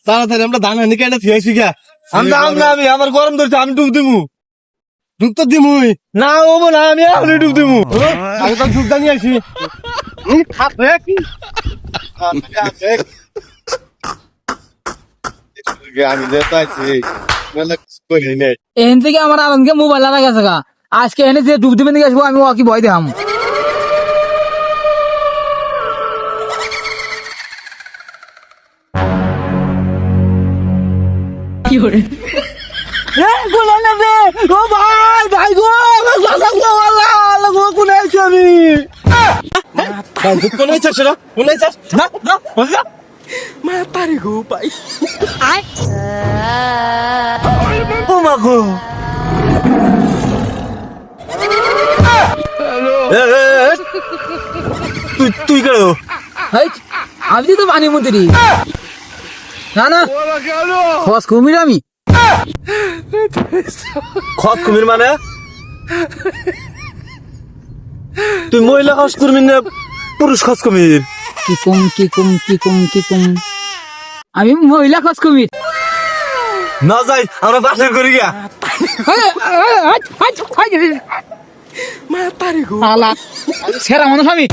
তাড়াতাড়ি আমরা ধান আনি কেটে থিয়েছি গা। আমি দাম না, আমি আমার গরম ধরছে, আমি ডুব দিমু। ডুব তো দিমুই না হবো না, আমি এখনই ডুব দিমু। আমি তো ডুব জানি আছি আমি যেতে আছি এখান থেকে আমার আনন্দকে মোবাইল লাগা গেছে গা। আজকে এনে যে ডুব দিবেন দিকে আসবো আমি ওকে ভয় দেখাম। কি করে ও ভাই ভাই গো আমার বাসা গো আল্লাহ আল্লাহ গো কোনে আছি আমি কোনে চাস না কোনে চাস না না বসা ও মা গো। তুই কেন? হেই, আমি তো পানি মন্ত্রী না না খস কুমির আমি খত কুমির মানে? তুই মহিলা খস কুমির না পুরুষ খস কুমির? কি কুম আমি মহিলা খস কুমির। না যাই, আমরা বাসের করি গিয়া। সেরা মানুষ আমি